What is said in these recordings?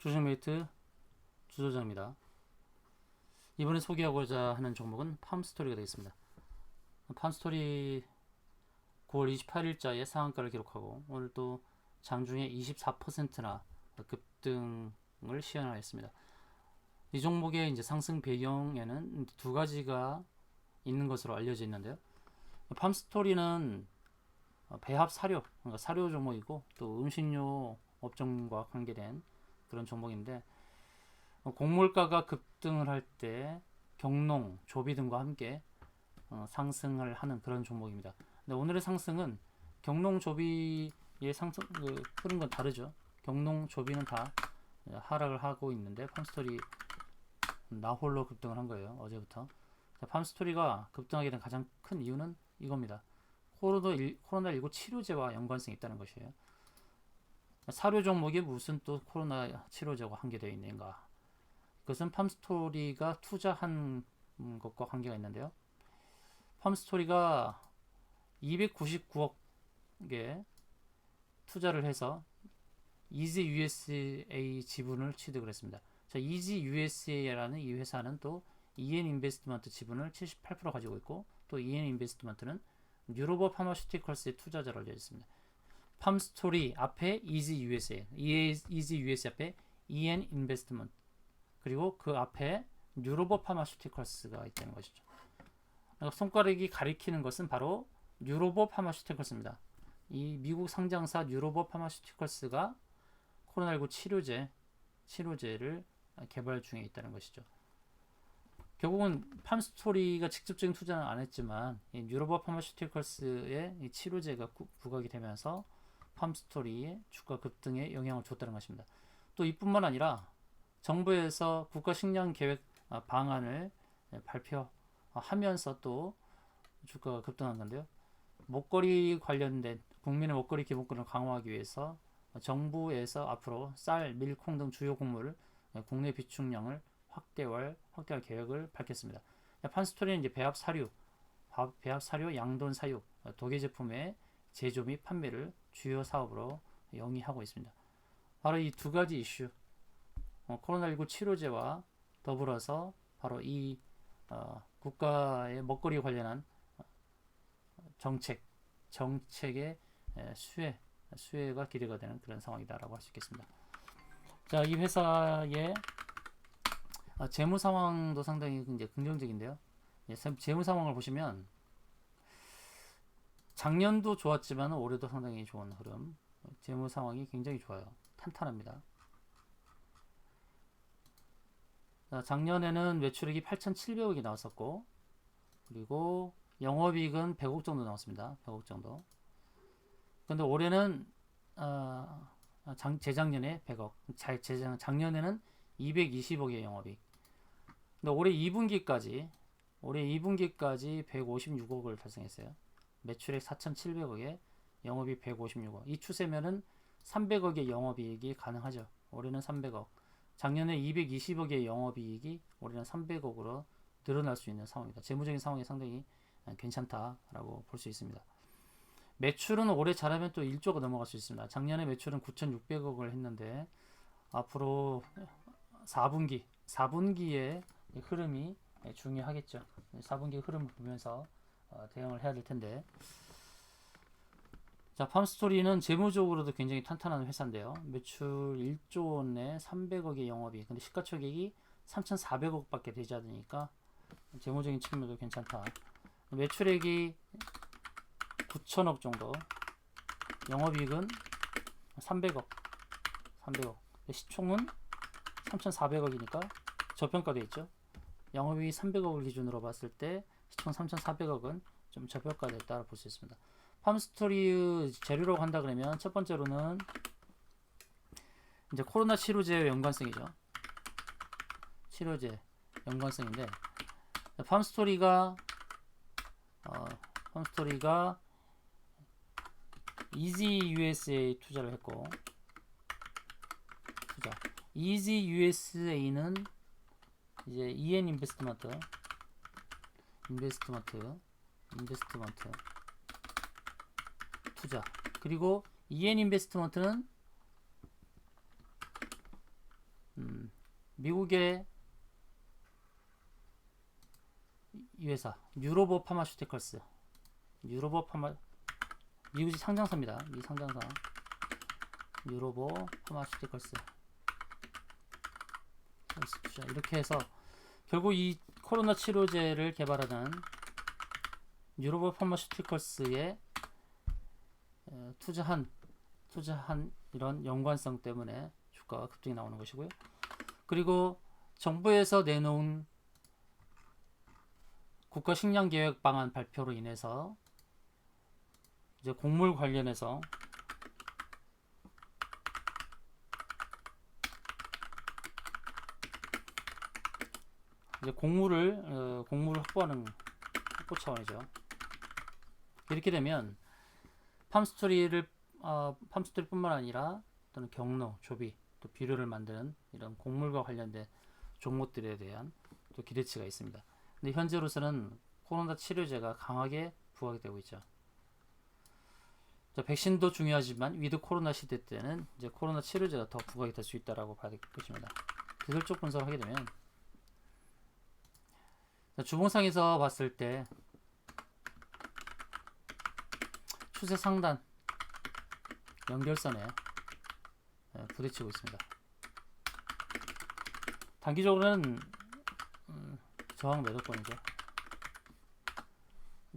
주식메이트 주소장입니다. 이번에 소개하고자 하는 종목은 팜스토리가 되겠습니다. 팜스토리 9월 28일자에 상한가를 기록하고 오늘 또 장중에 24%나 급등을 시현하였습니다. 이 종목의 이제 상승 배경에는 두 가지가 있는 것으로 알려져 있는데요. 팜스토리는 배합 사료, 그러니까 사료 종목이고 또 음식료 업종과 관계된 그런 종목인데, 곡물가가 급등을 할 때 경농, 조비 등과 함께 상승을 하는 그런 종목입니다. 근데 오늘의 상승은 경농, 조비의 상승 흐른 건 다르죠. 경농, 조비는 다 하락을 하고 있는데 팜스토리 나홀로 급등을 한 거예요. 어제부터. 자, 팜스토리가 급등하게 된 가장 큰 이유는 이겁니다. 코로나19 치료제와 연관성이 있다는 것이에요. 사료 종목이 무슨 또 코로나 치료제와 관계되어 있는가? 그것은 팜스토리가 투자한 것과 관계가 있는데요. 팜스토리가 299억에 투자를 해서 이지 USA 지분을 취득을 했습니다. 자, 이지 USA라는 이 회사는 또 EN 인베스트먼트 지분을 78% 가지고 있고, 또 EN 인베스트먼트는 뉴로버 파마슈티컬스의 투자자로 알려져 있습니다. 팜스토리 앞에 이지 USA, 이지 USA 앞에 EN 인베스트먼트, 그리고 그 앞에 뉴로버 파마슈티컬스가 있다는 것이죠. 손가락이 가리키는 것은 바로 뉴로버 파마슈티컬스입니다. 이 미국 상장사 뉴로버 파마슈티컬스가 코로나19 치료제를 개발 중에 있다는 것이죠. 결국은 팜스토리가 직접적인 투자는 안 했지만 이 뉴로버 파마슈티컬스의 이 치료제가 부각이 되면서 팜스토리의 주가 급등에 영향을 줬다는 것입니다. 또 이뿐만 아니라 정부에서 국가식량계획 방안을 발표하면서 또 주가가 급등한 건데요. 먹거리 관련된 국민의 먹거리 기본권을 강화하기 위해서 정부에서 앞으로 쌀, 밀, 콩 등 주요 곡물 국내 비축량을 확대할 계획을 밝혔습니다. 팜스토리는 이제 배합 사료, 양돈 사육, 도계 제품의 제조 및 판매를 주요 사업으로 영위하고 있습니다. 바로 이 두 가지 이슈, 코로나19 치료제와 더불어서 바로 이 국가의 먹거리 관련한 정책의 수혜가 기대가 되는 그런 상황이다라고 할 수 있겠습니다. 자, 이 회사의 재무 상황도 상당히 이제 긍정적인데요. 재무 상황을 보시면 작년도 좋았지만 올해도 상당히 좋은 흐름. 재무 상황이 굉장히 좋아요. 탄탄합니다. 자, 작년에는 매출액이 8,700억이 나왔었고, 그리고 영업이익은 100억 정도 나왔습니다. 100억 정도. 근데 올해는 재작년에 100억, 작년에는 220억의 영업이익. 근데 올해 2분기까지 156억을 달성했어요. 매출액 4,700억에 영업이익 156억. 이 추세면은 300억의 영업이익이 가능하죠. 올해는 300억. 작년에 220억의 영업이익이 올해는 300억으로 늘어날 수 있는 상황입니다. 재무적인 상황이 상당히 괜찮다라고 볼 수 있습니다. 매출은 올해 잘하면 또 1조가 넘어갈 수 있습니다. 작년에 매출은 9,600억을 했는데 앞으로 4분기의 흐름이 중요하겠죠. 4분기 흐름을 보면서 대응을 해야 될 텐데, 자, 팜스토리는 재무적으로도 굉장히 탄탄한 회사인데요. 매출 1조 원에 300억의 영업이익, 근데 시가총액이 3,400억밖에 되지 않으니까 재무적인 측면도 괜찮다. 매출액이 9천억 정도, 영업이익은 300억. 시총은 3,400억이니까 저평가되어 있죠. 영업이익이 300억을 기준으로 봤을 때 시총 3,400억은 좀 저평가됐다고 볼 수 있습니다. 팜스토리 재료라고 한다 그러면 첫 번째로는 이제 코로나 치료제 연관성이죠. 치료제 연관성인데, 팜스토리가 이지 USA 투자를 했고, 이지 USA는 이제 EN 인베스트먼트 투자, 그리고 EN 인베스트먼트는 미국의 이 회사 유로보 파마슈티컬스, 미국이 상장사입니다. 이 상장사 유로보 파마슈티컬스 이렇게 해서 결국 이 코로나 치료제를 개발하는 유로보 파마슈티컬스에 투자한 이런 연관성 때문에 주가가 급등이 나오는 것이고요. 그리고 정부에서 내놓은 국가식량계획 방안 발표로 인해서 이제 곡물 관련해서 이제 곡물을 확보하는 확보 차원이죠. 이렇게 되면 팜스토리뿐만 아니라 또는 경로, 조비, 또 비료를 만드는 이런 곡물과 관련된 종목들에 대한 또 기대치가 있습니다. 근데 현재로서는 코로나 치료제가 강하게 부각이 되고 있죠. 자, 백신도 중요하지만 위드 코로나 시대 때는 이제 코로나 치료제가 더 부각이 될 수 있다라고 봐야 될 것입니다. 기술적 분석을 하게 되면 자, 주봉상에서 봤을 때 추세 상단 연결선에 부딪히고 있습니다. 단기적으로는 저항 매도권이죠.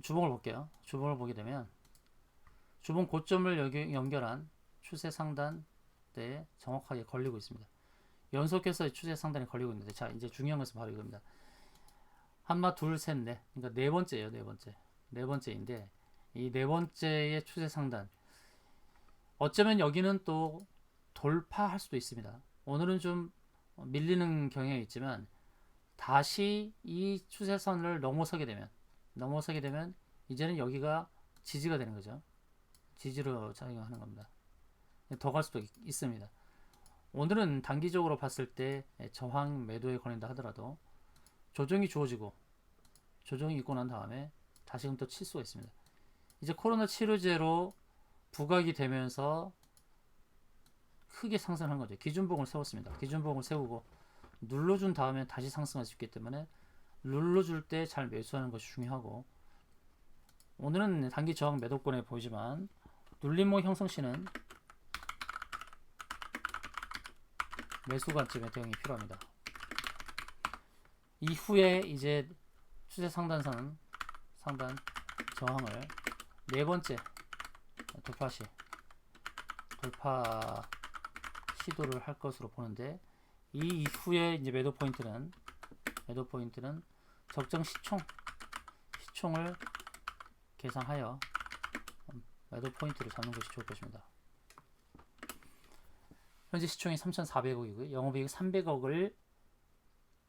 주봉을 볼게요. 주봉을 보게 되면 주봉 고점을 연결한 추세 상단대에 정확하게 걸리고 있습니다. 연속해서 추세 상단에 걸리고 있는데, 자, 이제 중요한 것은 바로 이겁니다. 한마 둘 셋 넷, 그러니까 네 번째예요. 네 번째인데 이 네 번째의 추세 상단, 어쩌면 여기는 또 돌파할 수도 있습니다. 오늘은 좀 밀리는 경향이 있지만 다시 이 추세선을 넘어서게 되면 이제는 여기가 지지가 되는 거죠. 지지로 작용하는 겁니다. 더 갈 수도 있습니다. 오늘은 단기적으로 봤을 때 저항 매도에 걸린다 하더라도 조정이 주어지고 조정이 있고 난 다음에 다시금 또 칠 수가 있습니다. 이제 코로나 치료제로 부각이 되면서 크게 상승한 거죠. 기준봉을 세웠습니다. 기준봉을 세우고 눌러준 다음에 다시 상승할 수 있기 때문에 눌러줄 때 잘 매수하는 것이 중요하고, 오늘은 단기 저항 매도권에 보이지만 눌림목 형성 시는 매수 관점의 대응이 필요합니다. 이후에 이제 추세 상단 저항을 네 번째 돌파 시도를 할 것으로 보는데, 이 이후에 이제 매도 포인트는 적정 시총을 계산하여 매도 포인트를 잡는 것이 좋을 것입니다. 현재 시총이 3,400억이고요. 영업이익 300억을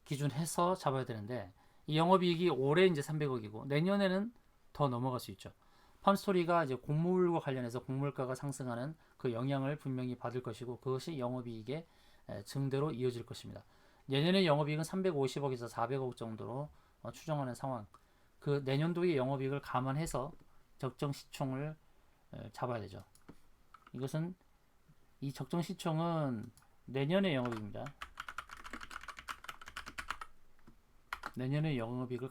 기준해서 잡아야 되는데, 이 영업이익이 올해 이제 300억이고 내년에는 더 넘어갈 수 있죠. 팜스토리가 이제 곡물과 관련해서 곡물가가 상승하는 그 영향을 분명히 받을 것이고, 그것이 영업이익의 증대로 이어질 것입니다. 내년에 영업이익은 350억에서 400억 정도로 추정하는 상황. 그 내년도의 영업이익을 감안해서 적정 시총을 잡아야 되죠. 이것은 이 적정 시총은 내년의 영업이익입니다. 내년의 영업이익을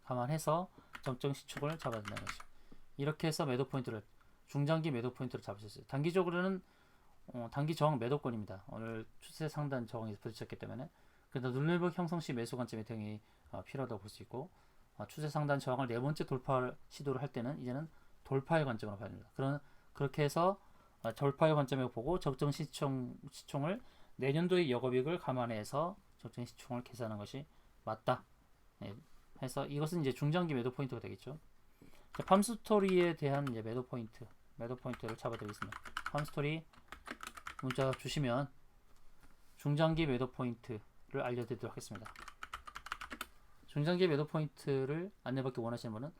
감안해서 적정 시총을 잡아야 된다는 것이죠. 이렇게 해서 매도 포인트를, 중장기 매도 포인트를 잡을 수 있어요. 단기적으로는 단기 저항 매도권입니다. 오늘 추세 상단 저항이 부딪혔기 때문에. 그래서 눌림목 형성 시 매수 관점의 대응이 필요하다고 볼 수 있고, 추세 상단 저항을 네 번째 돌파 시도를 할 때는 이제는 돌파의 관점으로 봐야 됩니다. 그렇게 해서 돌파의 관점에 보고 적정 시총을 내년도의 영업이익을 감안해서 적정 시총을 계산하는 것이 맞다. 해서 이것은 이제 중장기 매도 포인트가 되겠죠. 팜스토리에 대한 이제 매도 포인트를 잡아드리겠습니다. 팜스토리 문자 주시면 중장기 매도 포인트를 알려드리도록 하겠습니다. 중장기 매도 포인트를 안내받기 원하시는 분은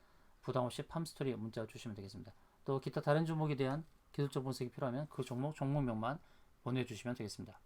부담없이 팜스토리 문자 주시면 되겠습니다. 또 기타 다른 종목에 대한 기술적 분석이 필요하면 그 종목명만 보내주시면 되겠습니다.